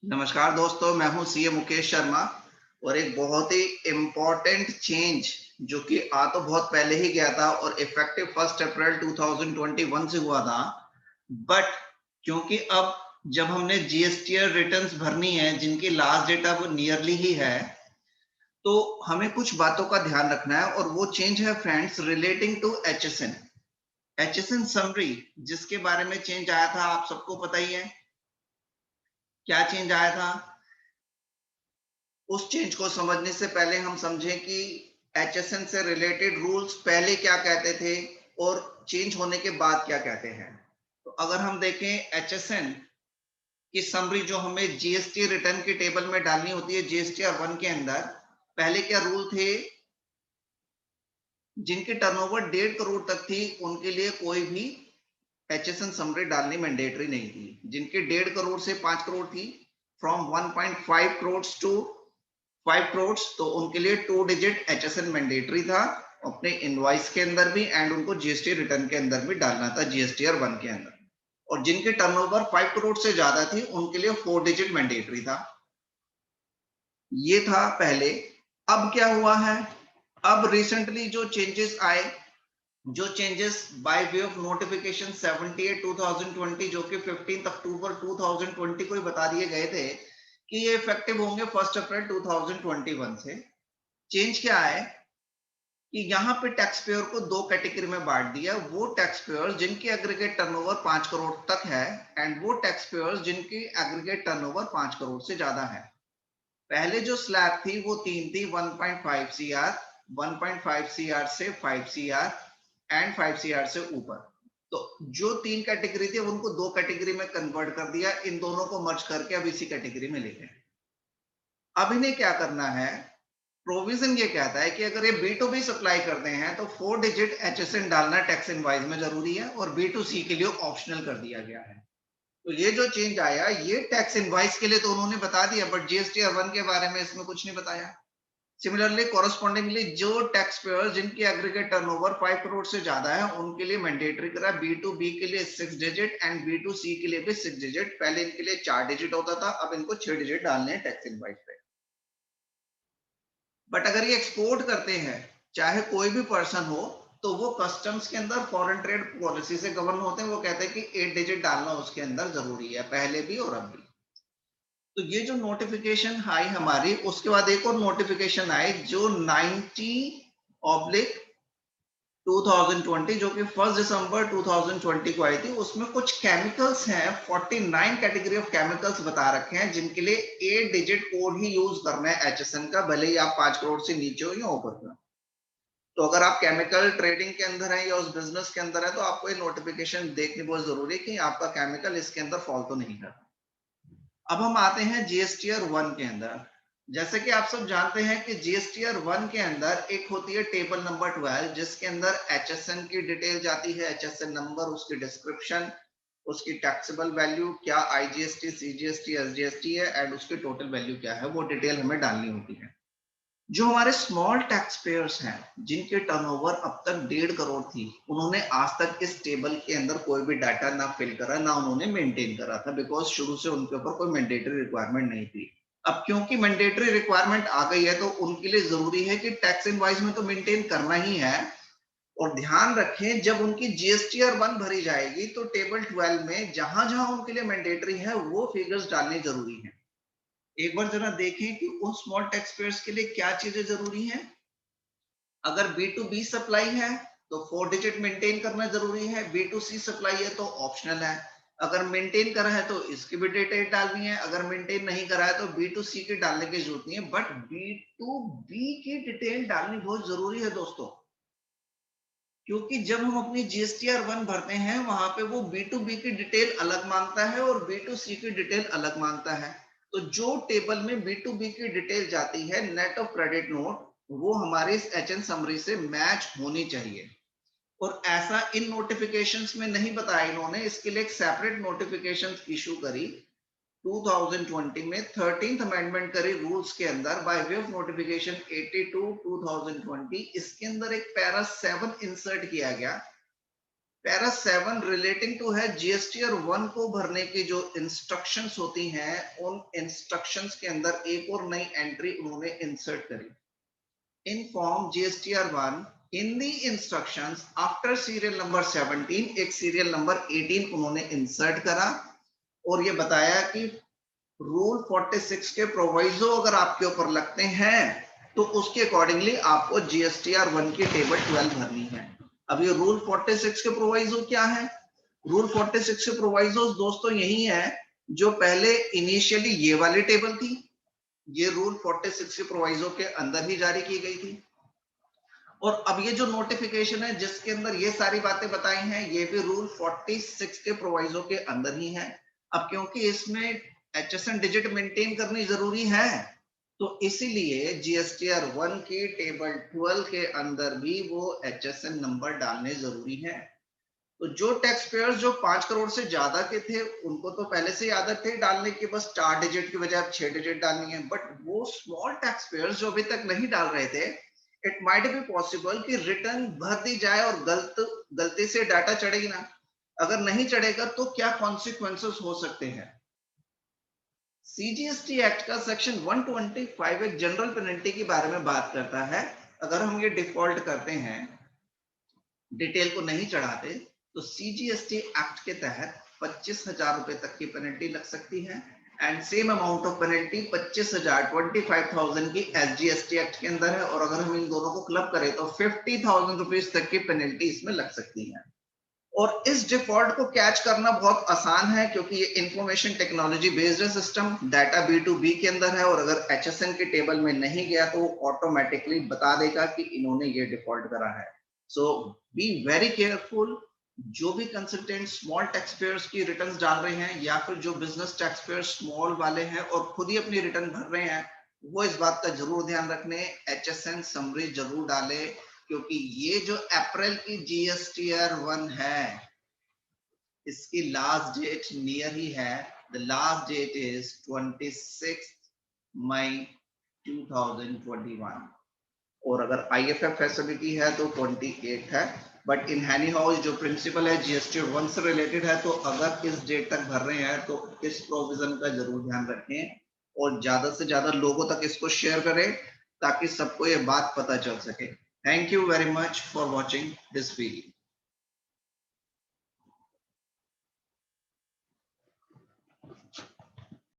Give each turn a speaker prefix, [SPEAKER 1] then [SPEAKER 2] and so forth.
[SPEAKER 1] नमस्कार दोस्तों, मैं हूं सीए मुकेश शर्मा और एक बहुत ही इम्पोर्टेंट चेंज जो कि आ तो बहुत पहले ही गया था और इफेक्टिव 1 अप्रैल 2021 से हुआ था। बट क्योंकि अब जब हमने जीएसटीआर रिटर्न्स भरनी है जिनकी लास्ट डेट अब नियरली ही है, तो हमें कुछ बातों का ध्यान रखना है और वो चेंज है friends relating to HSN. HSN summary जिसके बारे में चेंज आया था आप सबको पता ही है। क्या चेंज आया था? उस चेंज को समझने से पहले हम समझें कि एचएसएन से रिलेटेड रूल्स पहले क्या कहते थे और चेंज होने के बाद क्या कहते हैं। तो अगर हम देखें एचएसएन की समरी जो हमें जीएसटी रिटर्न के टेबल में डालनी होती है जीएसटीआर 1 के अंदर, पहले क्या रूल थे? जिनकी टर्नओवर 1.5 करोड़ तक थी उनके लिए कोई भी एचएसएन समरी डालनी मैंडेटरी नहीं थी। जिनकी 1.5 करोड़ से 5 करोड़ थी, फ्रॉम 1.5 करोड़ टू 5 करोड़, तो उनके लिए 2 डिजिट एचएसएन मैंडेटरी था अपने इनवॉइस के अंदर भी एंड उनको जीएसटी रिटर्न के अंदर भी डालना था जीएसटीआर 1 के अंदर। और जिनके टर्नओवर 5 करोड़ से ज्यादा थी उनके लिए 4 डिजिट मैंडेटरी था। ये था पहले। अब क्या हुआ है? अब रिसेंटली जो चेंजेस आए, जो changes by way of notification 78/2020 जो कि 15 अक्टूबर 2020 को ही बता दिए गए थे कि ये इफेक्टिव होंगे 1 अप्रैल 2021 से। चेंज क्या है कि यहाँ पे टैक्स पेयर को दो कैटेगरी में बांट दिया। वो टैक्स पेयर जिनकी एग्रीगेट टर्नओवर 5 करोड़ तक है एंड वो टैक्स पेयर जिनकी एग्रीगेट टर्नओवर 5 करोड़ से ज्यादा है। पहले जो स्लैब थी वो तीन थी, 1.5 सीआर, 1.5 सीआर से 5 सीआर एंड 5 सीआर से ऊपर। तो जो तीन कैटेगरी थी उनको दो कैटेगरी में कन्वर्ट कर दिया, इन दोनों को मर्ज करके अब इसी कैटेगरी में ले गए। अब इन्हें क्या करना है? प्रोविजन ये कहता है कि अगर ये बी टू बी सप्लाई करते हैं तो 4 डिजिट एचएसएन डालना टैक्स इनवॉइस में जरूरी है और बी टू सी के लिए ऑप्शनल कर दिया गया है। तो ये जो चेंज आया ये टैक्स इनवॉइस के लिए तो उन्होंने बता दिया, बट जीएसटीआर 1 के बारे में इसमें कुछ नहीं बताया। सिमिलरली कॉरेस्पॉन्डिंगली जो टैक्स पेयर जिनकी एग्रीगेट टर्नओवर 5 करोड़ से ज्यादा है उनके लिए मैंडेटरी करा बी टू बी के लिए 6 डिजिट एंड बी टू सी के लिए भी 6 डिजिट। पहले इनके लिए 4 डिजिट होता था, अब इनको 6 डिजिट डालने हैं टैक्स इनवॉइस पे। बट अगर ये एक्सपोर्ट करते हैं, चाहे कोई भी पर्सन हो, तो वो कस्टम्स के अंदर फॉरेन ट्रेड पॉलिसी से गवर्न होते हैं। वो कहते हैं कि 8 डिजिट डालना उसके अंदर जरूरी है, पहले भी और अब भी। तो ये जो नोटिफिकेशन आई हमारी, उसके बाद एक और नोटिफिकेशन आई जो 90/2020 जो कि 1 दिसंबर 2020 को आई थी। उसमें कुछ केमिकल्स हैं, 49 कैटेगरी ऑफ केमिकल्स बता रखे हैं जिनके लिए 8 डिजिट कोड ही यूज करना है एचएसएन का, भले ही आप 5 करोड़ से नीचे हो या ऊपर हो। तो अगर आप केमिकल ट्रेडिंग के अंदर है या उस बिजनेस के अंदर है तो आपको ये नोटिफिकेशन देखनी बहुत जरूरी है कि आपका केमिकल इसके अंदर फॉल तो नहीं करता। अब हम आते हैं जीएसटीआर 1 के अंदर। जैसे कि आप सब जानते हैं कि जीएसटीआर 1 के अंदर एक होती है टेबल नंबर 12 जिसके अंदर एचएसएन की डिटेल जाती है, एचएसएन नंबर, उसकी डिस्क्रिप्शन, उसकी टैक्सेबल वैल्यू क्या आईजीएसटी, सीजीएसटी, एसजीएसटी है एंड उसकी टोटल वैल्यू क्या है, वो डिटेल हमें डालनी होती है। जो हमारे स्मॉल टैक्स पेयर्स हैं जिनके टर्नओवर अब तक 1.5 करोड़ थी, उन्होंने आज तक इस टेबल के अंदर कोई भी डाटा ना फिल करा ना उन्होंने मेंटेन करा था, बिकॉज शुरू से उनके ऊपर कोई मैंडेटरी रिक्वायरमेंट नहीं थी। अब क्योंकि मैंडेटरी रिक्वायरमेंट आ गई है तो उनके लिए जरूरी है कि टैक्स इनवॉइस में तो मेंटेन करना ही है। और ध्यान रखें जब उनकी जीएसटीआर 1 भरी जाएगी तो टेबल 12 में जहां जहां उनके लिए मैंडेटरी है वो फिगर्स डालने जरूरी है। एक बार जरा देखें कि उन स्मॉल टैक्स पेयर्स के लिए क्या चीजें जरूरी हैं। अगर बी टू बी सप्लाई है तो 4 डिजिट मेंटेन करना जरूरी है, बी टू सी सप्लाई है तो ऑप्शनल है। अगर मेंटेन करा है तो इसकी भी डिटेल डालनी है, अगर मेंटेन नहीं करा है तो बी टू सी की डालने की जरूरत नहीं है, बट बी टू बी की डिटेल डालनी बहुत जरूरी है दोस्तों। क्योंकि जब हम अपनी जीएसटीआर 1 भरते हैं वहां पे वो बी टू बी की डिटेल अलग मांगता है और बी टू सी की डिटेल अलग मांगता है। तो जो टेबल में बी टू बी की डिटेल जाती है नेट ऑफ क्रेडिट नोट, वो हमारे इस एचएन समरी से मैच होनी चाहिए। और ऐसा इन नोटिफिकेशंस में नहीं बताया इन्होंने, इसके लिए एक सेपरेट नोटिफिकेशन इशू करी 2020 में, 13th अमेंडमेंट करी रूल्स के अंदर बाय वे ऑफ नोटिफिकेशन 82/2020। इसके अंदर एक पैरा 7 इंसर्ट किया गया पैरा 7 रिलेटिंग टू है जीएसटीआर 1 को भरने की जो इंस्ट्रक्शंस होती हैं, उन इंस्ट्रक्शंस के अंदर एक और नई एंट्री उन्होंने इंसर्ट करी। इनफॉर्म जीएसटीआर 1 इन दी इंस्ट्रक्शंस आफ्टर सीरियल नंबर 17 एक सीरियल नंबर 18 उन्होंने इंसर्ट करा और ये बताया कि रूल 46 के प्रोवाइजो अगर आपके ऊपर लगते हैं तो उसके अकॉर्डिंगली आपको जीएसटीआर 1 की टेबल 12 भरनी है। अब ये रूल 46 के प्रोवाइजो क्या है? रूल 46 के प्रोवाइजो दोस्तों यही है जो पहले इनिशियली ये वाली टेबल थी, ये रूल 46 के प्रोवाइजो के अंदर ही जारी की गई थी, और अब ये जो नोटिफिकेशन है जिसके अंदर ये सारी बातें बताई हैं, ये भी रूल 46 के प्रोवाइजो के अंदर ही है। अब क्योंकि इसमें एचएसएन डिजिट मेंटेन करनी जरूरी है, तो इसीलिए जीएसटीआर 1 की टेबल 12 के अंदर भी वो एचएसएन नंबर डालने जरूरी है। तो जो टैक्स पेयर्स जो 5 करोड़ से ज्यादा के थे, उनको तो पहले से ही आदत थी डालने की, बस 4 डिजिट की बजाय 6 डिजिट डालनी है। बट वो स्मॉल टैक्स पेयर्स जो अभी तक नहीं डाल रहे थे, इट माइट बी पॉसिबल कि रिटर्न भर दी जाए और गलती से डाटा चढ़ेगी ना, अगर नहीं चढ़ेगा तो क्या कॉन्सिक्वेंसेस हो सकते हैं। सीजीएसटी एक्ट का सेक्शन 125 एक जनरल पेनल्टी के बारे में बात करता है। अगर हम ये डिफॉल्ट करते हैं, डिटेल को नहीं चढ़ाते, तो सीजीएसटी एक्ट के तहत 25,000 रुपए तक की पेनल्टी लग सकती है। And same amount of penalty 25,000 25,000 की एसजीएसटी एक्ट के अंदर है, और अगर हम इन दोनों को क्लब करें तो 50,000 रुपीज तक की पेनल्टी इसमें लग सकती है। और इस डिफॉल्ट को कैच करना बहुत आसान है क्योंकि ये information technology based system data B2B के अंदर है, और अगर एचएसएन के टेबल में नहीं गया तो ऑटोमेटिकली बता देगा कि इन्होंने ये डिफॉल्ट करा है। सो बी वेरी केयरफुल। जो भी कंसल्टेंट स्मॉल टैक्स पेयर्स की रिटर्न्स डाल रहे हैं, या फिर जो बिजनेस टैक्स पेयर्स स्मॉल वाले हैं और खुद ही अपनी रिटर्न भर रहे हैं, वो इस बात का जरूर ध्यान रखने, एचएसएन समरी जरूर डाले, क्योंकि ये जो अप्रैल की जीएसटीआर 1 है, इसकी लास्ट डेट नियर ही है। द लास्ट डेट इज 26 मई 2021, और अगर आईएफएफ फैसिलिटी है तो 28 है। बट इन हैनी हाउस जो प्रिंसिपल है जीएसटी 1 से रिलेटेड है, तो अगर इस डेट तक भर रहे हैं तो इस प्रोविजन का जरूर ध्यान रखें और ज्यादा से ज्यादा लोगों तक इसको शेयर करें ताकि सबको ये बात पता चल सके। Thank you very much for watching this video.